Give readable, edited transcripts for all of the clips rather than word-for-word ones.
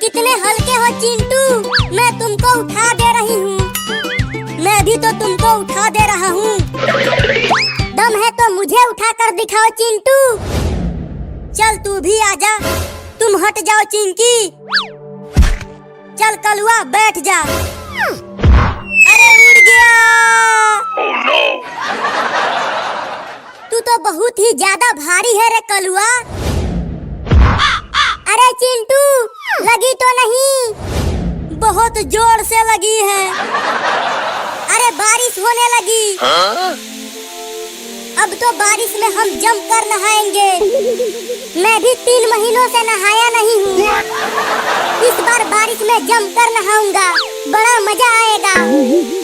कितने हल्के हो चिंटू, मैं तुमको उठा दे रही हूँ। मैं भी तो तुमको उठा दे रहा हूँ। दम है तो मुझे उठा कर दिखाओ चिंटू। चल तू भी आजा। तुम हट जाओ चिंकी। चल कलुआ बैठ जा। अरे उड़ गया। Oh no! तू तो बहुत ही ज्यादा भारी है रे कलुआ। अरे चिंटू, लगी तो नहीं? बहुत जोर से लगी है। अरे बारिश होने लगी। अब तो बारिश में हम जम कर नहाएंगे। मैं भी 3 महीनों से नहाया नहीं हूँ। इस बार बारिश में जम कर नहाऊंगा, बड़ा मजा आएगा।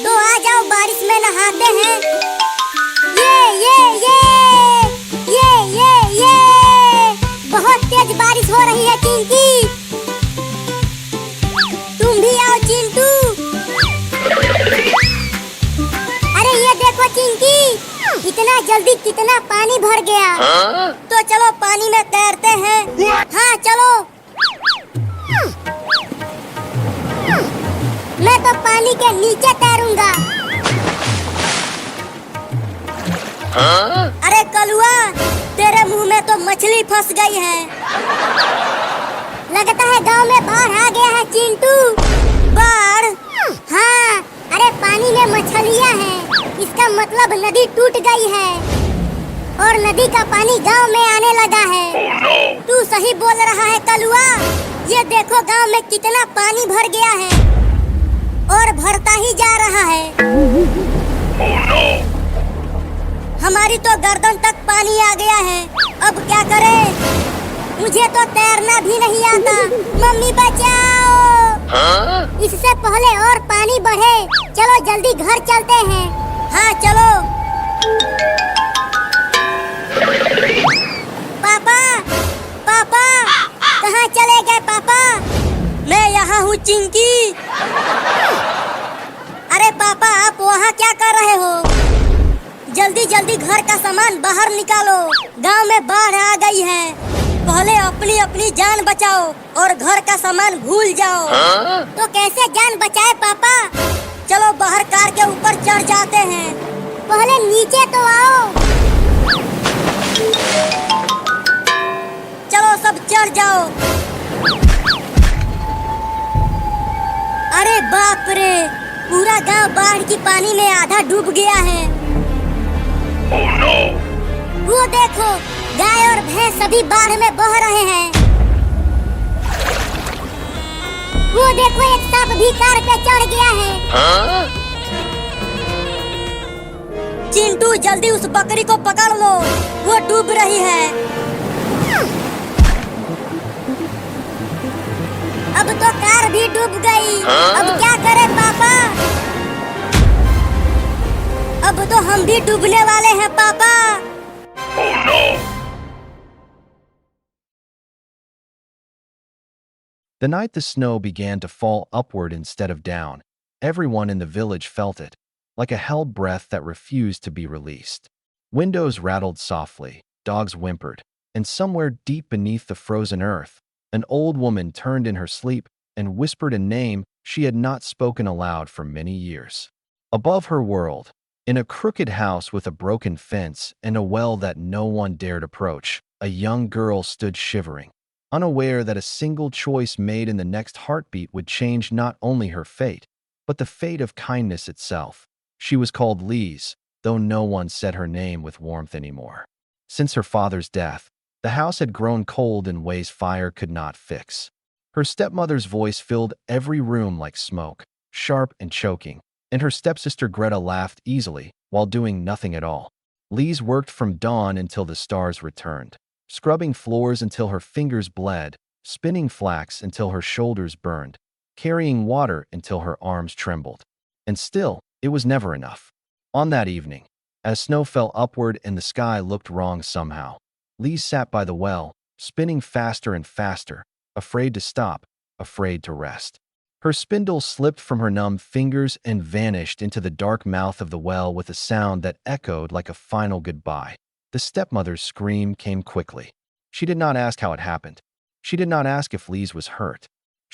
तो आ जाओ बारिश में नहाते हैं। ये बहुत तेज बारिश हो रही है चिंकी। तुम भी आओ चिंटू। अरे ये देखो चिंकी, इतना जल्दी कितना पानी भर गया। तो चलो पानी में तैरते हैं। हाँ चलो। मैं तो पानी के नीचे तैरूंगा। अरे कलुआ, तेरे मुंह में तो मछली फंस गई है। लगता है गांव में बाढ़ आ गया है चिंटू। बाढ़? हाँ, अरे पानी में मछलियाँ हैं। इसका मतलब नदी टूट गई है और नदी का पानी गांव में आने लगा है। तू सही बोल रहा है कलुआ। ये देखो गांव में कितना पानी भर गया है और भरता ही जा रहा है। हमारी तो गर्दन तक पानी आ गया है। अब क्या करें? मुझे तो तैरना भी नहीं आता। मम्मी बचाओ। इससे पहले और पानी बढ़े। चलो जल्दी घर चलते हैं। हाँ चलो। पापा, पापा, कहाँ चले गए पापा? मैं यहाँ हूँ चिंकी। अरे पापा, आप वहाँ क्या कर रहे हो? जल्दी जल्दी घर का सामान बाहर निकालो। गांव में बाढ़ आ गई है। पहले अपनी अपनी जान बचाओ और घर का सामान भूल जाओ। तो कैसे जान बचाए पापा? चलो बाहर कार के ऊपर चढ़ जाते हैं। पहले नीचे तो आओ। चलो सब चढ़ जाओ। अरे बाप रे, पूरा गांव बाढ़ की पानी में आधा डूब गया है। Oh no! वो देखो, गाय और भैंस सभी बाढ़ में बह रहे हैं। वो देखो, एक सांप भी कार पे चढ़ गया है। चिंटू जल्दी उस बकरी को पकड़ लो, वो डूब रही है। अब तो कार भी डूब गई। अब क्या करें पापा? अब तो हम भी डूबने वाले हैं पापा। Oh no! The night the snow began to fall upward instead of down, everyone in the village felt it, like a held breath that refused to be released. Windows rattled softly, dogs whimpered, and somewhere deep beneath the frozen earth, an old woman turned in her sleep and whispered a name she had not spoken aloud for many years. Above her world, in a crooked house with a broken fence and a well that no one dared approach, a young girl stood shivering, unaware that a single choice made in the next heartbeat would change not only her fate, but the fate of kindness itself. She was called Lise, though no one said her name with warmth anymore. Since her father's death, the house had grown cold in ways fire could not fix. Her stepmother's voice filled every room like smoke, sharp and choking, and her stepsister Greta laughed easily while doing nothing at all. Lise worked from dawn until the stars returned, scrubbing floors until her fingers bled, spinning flax until her shoulders burned, carrying water until her arms trembled. And still, it was never enough. On that evening, as snow fell upward and the sky looked wrong somehow, Lise sat by the well, spinning faster and faster, afraid to stop, afraid to rest. Her spindle slipped from her numb fingers and vanished into the dark mouth of the well with a sound that echoed like a final goodbye. The stepmother's scream came quickly. She did not ask how it happened. She did not ask if Lise was hurt.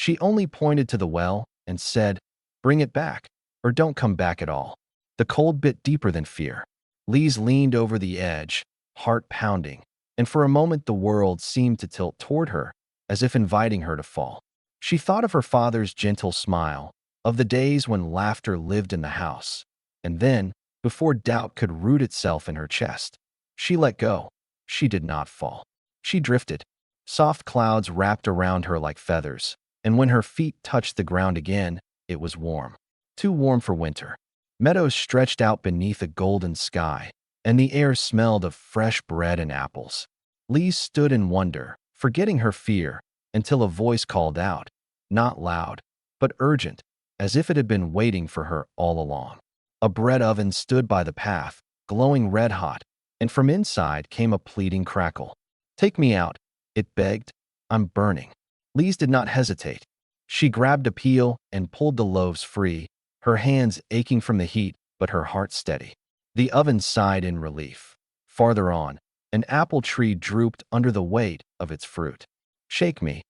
She only pointed to the well and said, "Bring it back, or don't come back at all." The cold bit deeper than fear. Lise leaned over the edge, heart pounding, and for a moment the world seemed to tilt toward her, as if inviting her to fall. She thought of her father's gentle smile, of the days when laughter lived in the house, and then, before doubt could root itself in her chest, she let go. She did not fall. She drifted. Soft clouds wrapped around her like feathers, and when her feet touched the ground again, it was warm. Too warm for winter. Meadows stretched out beneath a golden sky, and the air smelled of fresh bread and apples. Lise stood in wonder, forgetting her fear, until a voice called out, not loud, but urgent, as if it had been waiting for her all along. A bread oven stood by the path, glowing red-hot, and from inside came a pleading crackle. "Take me out," it begged. "I'm burning." Lise did not hesitate. She grabbed a peel and pulled the loaves free, her hands aching from the heat, but her heart steady. The oven sighed in relief. Farther on, an apple tree drooped under the weight of its fruit. "Shake me,"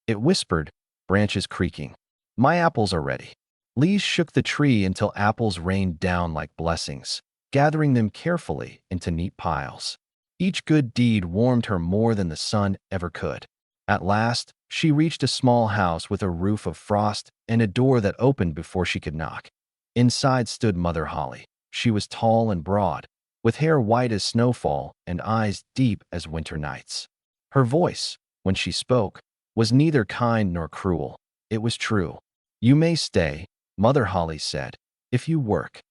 it whispered, branches creaking. "My apples are ready." Lise shook the tree until apples rained down like blessings, gathering them carefully into neat piles. Each good deed warmed her more than the sun ever could. At last, she reached a small house with a roof of frost and a door that opened before she could knock. Inside stood Mother Holly. She was tall and broad, with hair white as snowfall and eyes deep as winter nights. Her voice, when she spoke, was neither kind nor cruel. It was true. "You may stay," Mother Holly said, "if you work."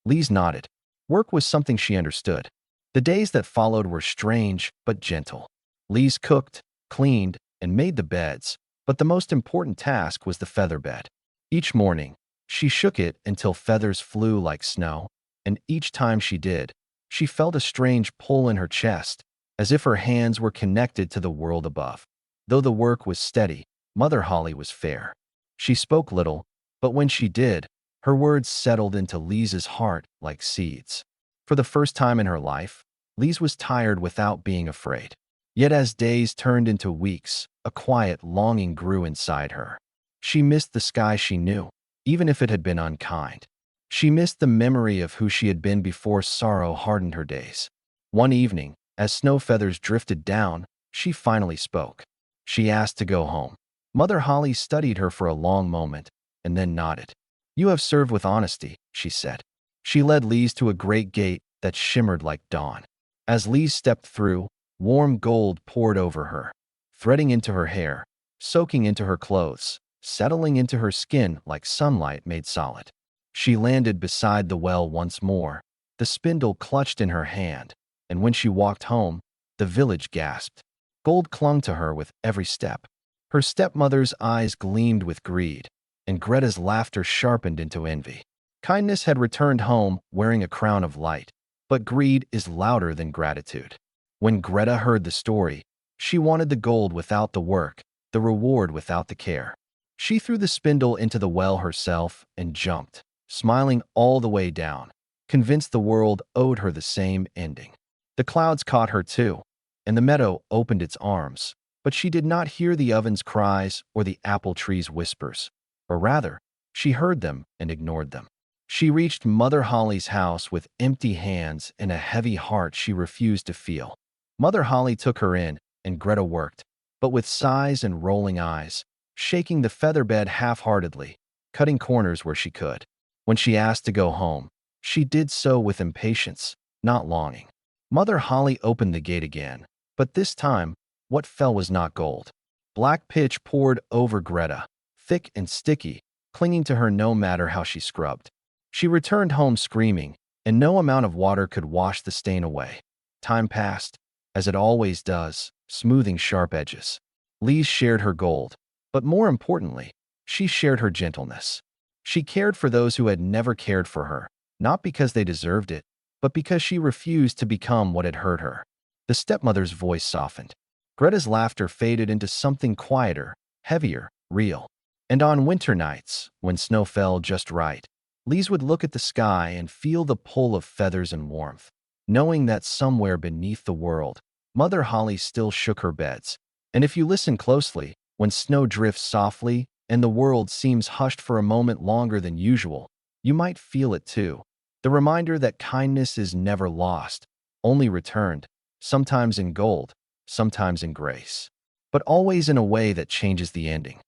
Lise nodded. Work was something she understood. The days that followed were strange but gentle. Lise cooked, cleaned, and made the beds, but the most important task was the feather bed. Each morning, she shook it until feathers flew like snow, and each time she did, she felt a strange pull in her chest, as if her hands were connected to the world above. Though the work was steady, Mother Holly was fair. She spoke little, but when she did, her words settled into Lise's heart like seeds. For the first time in her life, Lise was tired without being afraid. Yet as days turned into weeks, a quiet longing grew inside her. She missed the sky she knew, even if it had been unkind. She missed the memory of who she had been before sorrow hardened her days. One evening, as snow feathers drifted down, she finally spoke. She asked to go home. Mother Holly studied her for a long moment, and then nodded. "You have served with honesty," she said. She led Lise to a great gate that shimmered like dawn. As Lise stepped through, warm gold poured over her, threading into her hair, soaking into her clothes, settling into her skin like sunlight made solid. She landed beside the well once more, the spindle clutched in her hand, and when she walked home, the village gasped. Gold clung to her with every step. Her stepmother's eyes gleamed with greed, and Greta's laughter sharpened into envy. Kindness had returned home wearing a crown of light, but greed is louder than gratitude. When Greta heard the story, she wanted the gold without the work, the reward without the care. She threw the spindle into the well herself and jumped, smiling all the way down, convinced the world owed her the same ending. The clouds caught her too, and the meadow opened its arms, but she did not hear the oven's cries or the apple tree's whispers, or rather, she heard them and ignored them. She reached Mother Holly's house with empty hands and a heavy heart she refused to feel. Mother Holly took her in, and Greta worked, but with sighs and rolling eyes, shaking the feather bed half-heartedly, cutting corners where she could. When she asked to go home, she did so with impatience, not longing. Mother Holly opened the gate again, but this time, what fell was not gold. Black pitch poured over Greta, thick and sticky, clinging to her no matter how she scrubbed. She returned home screaming, and no amount of water could wash the stain away. Time passed, as it always does, smoothing sharp edges. Lise shared her gold, but more importantly, she shared her gentleness. She cared for those who had never cared for her, not because they deserved it, but because she refused to become what had hurt her. The stepmother's voice softened. Greta's laughter faded into something quieter, heavier, real. And on winter nights, when snow fell just right, Lise would look at the sky and feel the pull of feathers and warmth, knowing that somewhere beneath the world, Mother Holly still shook her beds. And if you listen closely, when snow drifts softly and the world seems hushed for a moment longer than usual, you might feel it too. The reminder that kindness is never lost, only returned, sometimes in gold, sometimes in grace, but always in a way that changes the ending.